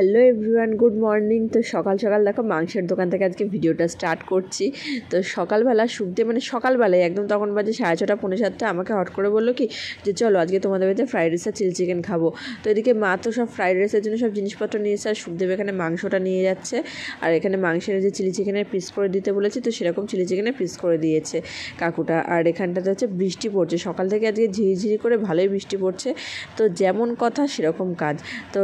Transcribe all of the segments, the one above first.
Hello everyone, good morning. তো সকাল সকাল দেখো মাংসের দোকান থেকে আজকে ভিডিওটা স্টার্ট করছি। তো সকালবেলা শুকতে সকালবেলায় একদম তখন বাজে 6:30 পৌনে 7টা আমাকে হট করে বললো কি যে চলো আজকে তোমাদের বাড়িতে ফ্রাইড রাইস আর চিলি চিকেন খাবো। তো এদিকে মা তো সব ফ্রাইড রাইসের জন্য সব জিনিসপত্র নিয়ে এসে আর শুকদেব এখানে মাংসটা নিয়ে যাচ্ছে। আর এখানে মাংসের যে চিলি চিকেনের পিস করে দিতে বলেছি, তো সেরকম চিলি চিকেনের পিস করে দিয়েছে কাকুটা। আর এখানটাতে হচ্ছে বৃষ্টি পড়ছে সকাল থেকে, আজকে ঝিরিঝিরি করে ভালোই বৃষ্টি পড়ছে। তো যেমন কথা সেরকম কাজ। তো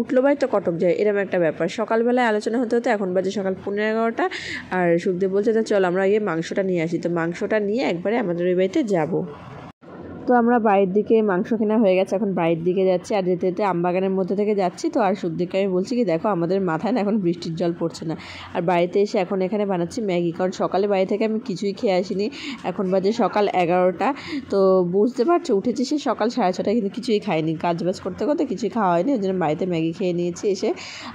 উঠলো ভাই তো কটক যায়, এরকম একটা ব্যাপার। সকালবেলায় আলোচনা হতে হতে এখন বাজে সকাল 11:15। আর সুখদেব বলছে তা চল আমরা গিয়ে মাংসটা নিয়ে আসি। তো মাংসটা নিয়ে একবারে আমাদের ওই বাড়িতে যাবো। তো আমরা বাড়ির দিকে মাংস কেনা হয়ে গেছে, এখন বাড়ির দিকে যাচ্ছি। আর যেতে যেতে আমবাগানের মধ্যে থেকে যাচ্ছি। তো আর সুখদেবকে আমি বলছি কি দেখো আমাদের মাথায় না এখন বৃষ্টির জল পড়ছে না। আর বাড়িতে এসে এখন এখানে বানাচ্ছি ম্যাগি, কারণ সকালে বাড়ি থেকে আমি কিছুই খেয়ে আসিনি। এখন বাজে সকাল 11টা। তো বুঝতে পারছো উঠেছি সে সকাল 6:30, কিন্তু কিছুই খাইনি, কাজবাজ করতে করতে কিছুই খাওয়া হয়নি। ওই জন্য বাড়িতে ম্যাগি খেয়ে নিয়েছি এসে।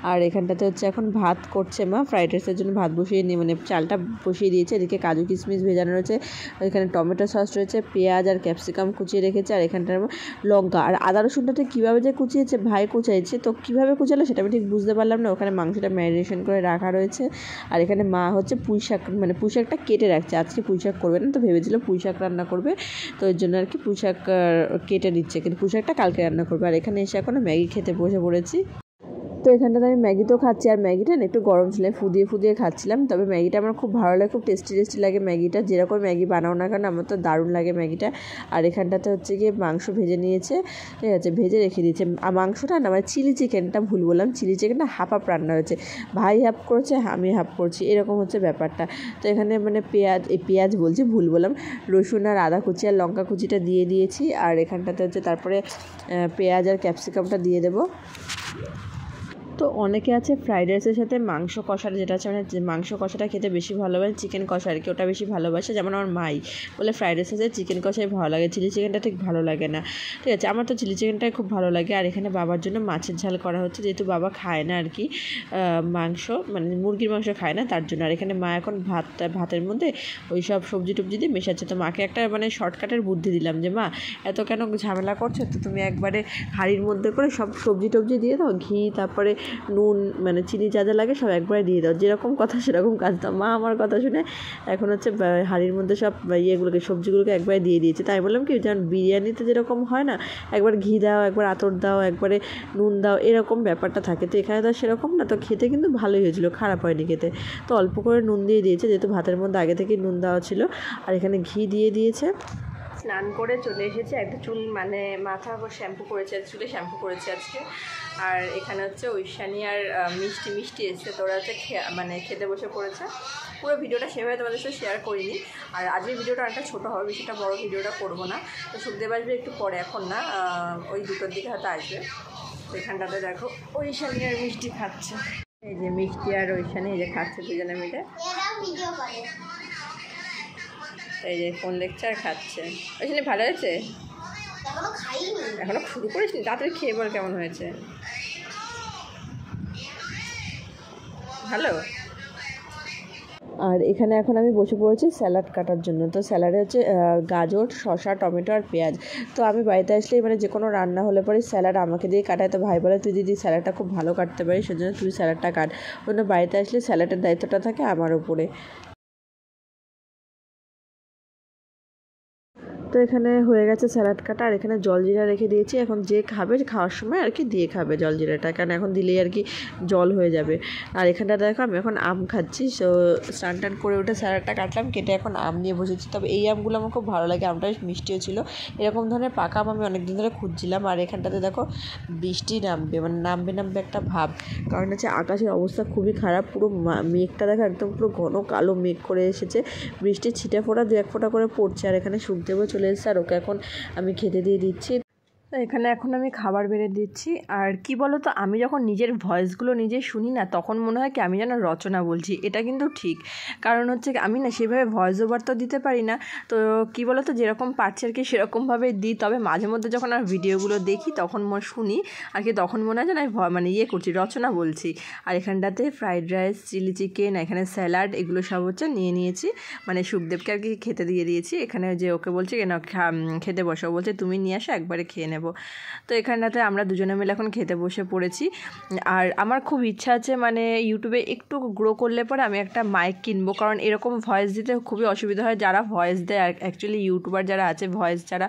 আর এখানটাতে হচ্ছে এখন ভাত করছে মা, ফ্রাইড রাইসের জন্য ভাত বসিয়ে নিয়ে চালটা বসিয়ে দিয়েছে। এদিকে কাজু কিশমিশ ভেজানো রয়েছে, ওইখানে টমেটো সস রয়েছে, পেঁয়াজ আর ক্যাপসিকাম কুচিয়ে রেখেছে। আর এখানটার লঙ্কা আর আদা রসুনটাতে কীভাবে যে কুচিয়েছে ভাই কুচাইছে, তো কীভাবে কুচালো সেটা আমি ঠিক বুঝতে পারলাম না। ওখানে মাংসটা ম্যারিনেশন করে রাখা রয়েছে। আর এখানে মা হচ্ছে পুঁই শাকটা কেটে রাখছে। আজকে পুঁই শাক করবে না, তো ভেবেছিল পুঁই শাক রান্না করবে, তো ওই জন্য আর কি পুঁই শাক কেটে দিচ্ছে, কিন্তু পুঁই শাকটা কালকে রান্না করবে। আর এখানে এসে এখন ম্যাগি খেতে বসে পড়েছি। তো এখানটাতে আমি ম্যাগি তো খাচ্ছি, আর ম্যাগিটা না একটু গরম ছিল, ফুদিয়ে ফুদিয়ে খাচ্ছিলাম। তবে ম্যাগিটা আমার খুব ভালো লাগে, খুব টেস্টি লাগে ম্যাগিটা। যেরকম ম্যাগি বানাও না কেন আমার তো দারুণ লাগে ম্যাগিটা। আর এখানটাতে হচ্ছে গিয়ে মাংস ভেজে নিয়েছে, ঠিক আছে, ভেজে রেখে দিয়েছে। আর মাংসটা না আমার চিলি চিকেনটা ভুল বললাম, চিলি চিকেনটা হাফ রান্না হয়েছে, ভাই হাফ করছে আমি হাফ করছি, এরকম হচ্ছে ব্যাপারটা। তো এখানে পেঁয়াজ বলছি ভুল বললাম, রসুন আর আদা কুচি আর লঙ্কা কুচিটা দিয়ে দিয়েছি। আর এখানটাতে হচ্ছে তারপরে পেঁয়াজ আর ক্যাপসিকামটা দিয়ে দেবো। তো অনেকে আছে ফ্রাইড রাইসের সাথে মাংস কষাটা, যেটা আছে মাংস কষাটা খেতে বেশি ভালোবাসে, চিকেন কষা আর কি ওটা বেশি ভালোবাসে। যেমন আমার মাই বলে ফ্রাইড রাইসের সাথে চিকেন কষাই ভালো লাগে, চিলি চিকেনটা ঠিক ভালো লাগে না, ঠিক আছে। আমার তো চিলি চিকেনটাই খুব ভালো লাগে। আর এখানে বাবার জন্য মাছের ঝাল করা হচ্ছে, যেহেতু বাবা খায় না আর কি মাংস, মুরগির মাংস খায় না, তার জন্য। আর এখানে মা এখন ভাতের মধ্যে ওই সব সবজি টবজি দিয়ে মেশাচ্ছে। তো মাকে একটা শর্টকাটের বুদ্ধি দিলাম যে মা এত কেন ঝামেলা করছো, তো তুমি একবারে হাঁড়ির মধ্যে করে সব সবজি টবজি দিয়ে দাও, ঘি তারপরে নুন চিনি যা যা লাগে সব একবারে দিয়ে দাও, যেরকম কথা সেরকম কাজ দাও। মা আমার কথা শুনে এখন হচ্ছে হাঁড়ির মধ্যে সব সবজিগুলোকে একবারে দিয়ে দিয়েছে। তাই বললাম কি যেমন বিরিয়ানিতে যেরকম হয় না, একবার ঘি দাও, একবার আতর দাও, একবারে নুন দাও, এরকম ব্যাপারটা থাকে। তো এখানে তো সেরকম না। তো খেতে কিন্তু ভালোই হয়েছিল, খারাপ হয়নি খেতে। তো অল্প করে নুন দিয়ে দিয়েছে, যেহেতু ভাতের মধ্যে আগে থেকেই নুন দেওয়া ছিল। আর এখানে ঘি দিয়ে দিয়েছে। স্নান করে চলে এসেছে, একটা চুল মাথা শ্যাম্পু করেছে, চুলে শ্যাম্পু করেছে আজকে। আর এখানে হচ্ছে ঐশানি আর মিষ্টি এসছে, তো ওরা হচ্ছে খেতে বসে পড়েছে। পুরো ভিডিওটা সেভাবে তোমাদের সাথে শেয়ার করিনি। আর আজকের ভিডিওটা অনেকটা ছোটো হবে, বেশিটা বড় ভিডিওটা করবো না। তো সুখদেব আসবে একটু পরে, এখন না, ওই 2টোর দিকে হয়তো আসবে। তো এখানটাতে দেখো ঐশানি আর মিষ্টি খাচ্ছে, এই যে মিষ্টি আর ঐশানি এই যে খাচ্ছে দুজনে মিলে, এই যে ফোন দেখছে আর খাচ্ছে। ঐশানি ভালো হয়েছে? এখনো শুরু করিস নি, তাড়াতাড়ি খেয়ে বল কেমন হয়েছে। ভালো। আর এখানে এখন আমি বসে পড়েছি স্যালাড কাটার জন্য। তো স্যালাডে হচ্ছে গাজর, শসা, টমেটো আর পেঁয়াজ। তো আমি বাড়িতে আসলেই যে কোনো রান্না হলে পরে স্যালাড আমাকে দিয়ে কাটায়। তো ভাই বলে তুই দিদি স্যালাডটা খুব ভালো কাটতে পারিস, সেজন্য তুই স্যালাডটা কাট। অন্য বাড়িতে আসলে স্যালাডের দায়িত্বটা থাকে আমার উপরে। তো এখানে হয়ে গেছে স্যালাড কাটা। আর এখানে জলজিরা রেখে দিয়েছি, এখন যে খাবে খাওয়ার সময় আর কি দিয়ে খাবে জলজিরাটা, কারণ এখন দিলেই আর কি জল হয়ে যাবে। আর এখানটা দেখো আমি এখন আম খাচ্ছি। সো স্নান টান করে উঠে স্যালাডটা কাটলাম, কেটে এখন আম নিয়ে বসেছি। তবে এই আমগুলো আমার খুব ভালো লাগে, আমটা মিষ্টিও ছিল। এরকম ধরনের পাকা আম আমি অনেকদিন ধরে খুঁজছিলাম। আর এখানটাতে দেখো বৃষ্টি নামবে একটা ভাব, কারণ হচ্ছে আকাশের অবস্থা খুবই খারাপ। পুরো মেঘটা দেখো একদম পুরো ঘন কালো মেঘ করে এসেছে, বৃষ্টির ছিটা ফোঁটা 2-1 ফোঁটা করে পড়ছে। আর এখানে শুকদেবও চলে এসেছে, আর ওকে এখন আমি খেতে দিয়ে দিচ্ছি। তো এখানে এখন আমি খাবার বেড়ে দিচ্ছি। আর কি বলো তো, আমি যখন নিজের ভয়েসগুলো নিজে শুনি না, তখন মনে হয় কি আমি যেন রচনা বলছি। এটা কিন্তু ঠিক, কারণ হচ্ছে আমি না সেভাবে ভয়েস ওভার তো দিতে পারি না। তো কি বলো তো, যেরকম পারছি আর কি সেরকমভাবে দিই। তবে মাঝে মধ্যে যখন আর ভিডিওগুলো দেখি তখন শুনি আর কি, তখন মনে হয় যেন আমি করছি, রচনা বলছি। আর এখানটাতে ফ্রাইড রাইস, চিলি চিকেন, এখানে স্যালাড, এগুলো সব হচ্ছে নিয়ে নিয়েছি, শুকদেবকে আর কি খেতে দিয়ে দিয়েছি। এখানে যে ওকে বলছি কেন খেতে বসো, বলছে তুমি নিয়ে আসো একবারে খেয়ে নেবো। নেব। তো এখানটাতে আমরা দুজনে মিলে এখন খেতে বসে পড়েছি। আর আমার খুব ইচ্ছা আছে মানে ইউটিউবে একটু গ্রো করলে পরে আমি একটা মাইক কিনবো, কারণ এরকম ভয়েস দিতে খুবই অসুবিধা হয়। যারা ভয়েস দেয় আর অ্যাকচুয়ালি ইউটিউবার যারা আছে ভয়েস যারা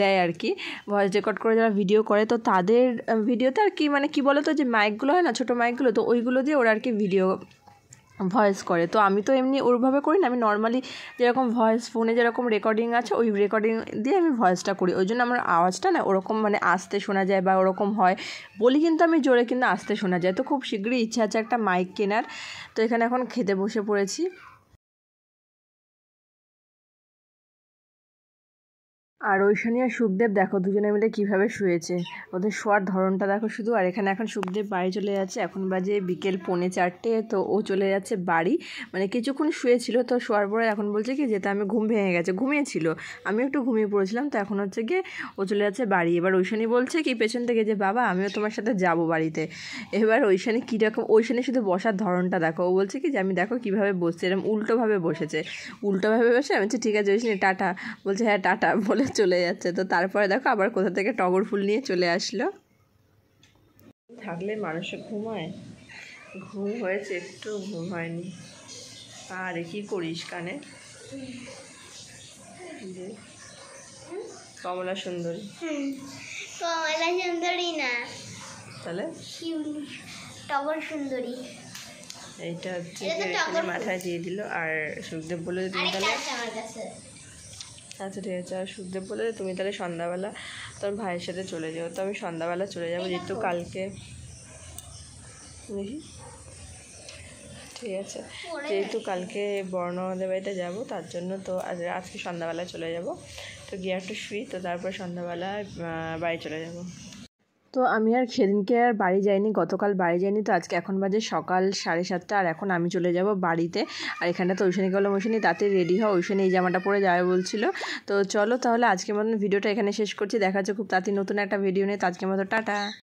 দেয় আর কি, ভয়েস রেকর্ড করে যারা ভিডিও করে, তো তাদের ভিডিওতে আর কি মানে কি বলো তো, যে মাইকগুলো হয় না ছোটো মাইকগুলো, তো ওইগুলো দিয়ে ওরা আর কি ভিডিও ভয়েস করে। তো আমি তো এমনি ওরভাবে করি না, আমি নর্মালি যেরকম ভয়েস ফোনে যেরকম রেকর্ডিং আছে ওই রেকর্ডিং দিয়ে আমি ভয়েসটা করি। ওই জন্য আমার আওয়াজটা না ওরকম মানে আস্তে শোনা যায় বা ওরকম হয়, বলি কিন্তু আমি জোরে কিন্তু আস্তে শোনা যায়। তো খুব শীঘ্রই ইচ্ছা আছে একটা মাইক কেনার। তো এখানে এখন খেতে বসে পড়েছি। আর ঐশানী আর সুখদেব দেখো দুজনে মিলে কীভাবে শুয়েছে, ওদের শোয়ার ধরনটা দেখো শুধু। আর এখানে এখন সুখদেব বাড়ি চলে যাচ্ছে, এখন বাজে বিকেল 3:45। তো ও চলে যাচ্ছে বাড়ি, মানে কিছুক্ষণ শুয়েছিল, তো শোয়ার পরে এখন বলছে কি যেতে আমি ঘুম ভেঙে গেছে, ঘুমিয়েছিল, আমি একটু ঘুমিয়ে পড়েছিলাম, তো এখন হচ্ছে গিয়ে ও চলে যাচ্ছে বাড়ি। এবার ঐশানী বলছে কি পেছন থেকে যে বাবা আমিও তোমার সাথে যাব বাড়িতে। এবার ঐশানী কীরকম, ঐশানী শুধু বসার ধরনটা দেখো, ও বলছে কি যে আমি দেখো কীভাবে বসছে, এরকম উল্টোভাবে বসেছে, উল্টোভাবে বসে। আমি বলছি ঠিক আছে ঐশানী টাটা, বলছে হ্যাঁ টাটা বলে চলে যাচ্ছে। তো তারপরে দেখো আবার কোথা থেকে টগর ফুল নিয়ে চলে আসলো। থাকলে মানুষের ঘুম হয়, ঘুম হয়েছে একটু ঘুম হয়নি। আরে কি করিস কানে, কমলা সুন্দরী, কমলা সুন্দরী না তাহলে টগর সুন্দরী। এইটা হচ্ছে মাথায় দিয়ে দিল। আর সুখদেব বলে তুমি তাহলে আচ্ছা ঠিক আছে। আর সুখদেব বলে তুমি তাহলে সন্ধ্যাবেলা তোর ভাইয়ের সাথে চলে যাও। তো আমি সন্ধ্যাবেলা চলে যাবো, যেহেতু কালকে দেখি ঠিক আছে, যেহেতু কালকে বর্ণদের বাড়িতে যাবো তার জন্য, তো আজকে সন্ধ্যাবেলা চলে যাব। তো গিয়ে একটু শুই, তো তারপর সন্ধ্যাবেলা বাড়ি চলে যাব। তো আমি আর সেদিনকে আর বাড়ি যাইনি, গতকাল বাড়ি যাইনি। তো আজকে এখন বাজে সকাল 7:30, আর এখন আমি চলে যাব বাড়িতে। আর এখানটা তো ঐশানীকে বললাম ঐশানী তাতে রেডি হও, ঐশানী এই জামাটা পরে যাবে বলছিল। তো চলো তাহলে আজকের মতন ভিডিওটা এখানে শেষ করছি, দেখা যাচ্ছে খুব তাড়াতাড়ি নতুন একটা ভিডিও নিয়ে। তো আজকের মতো টাটা।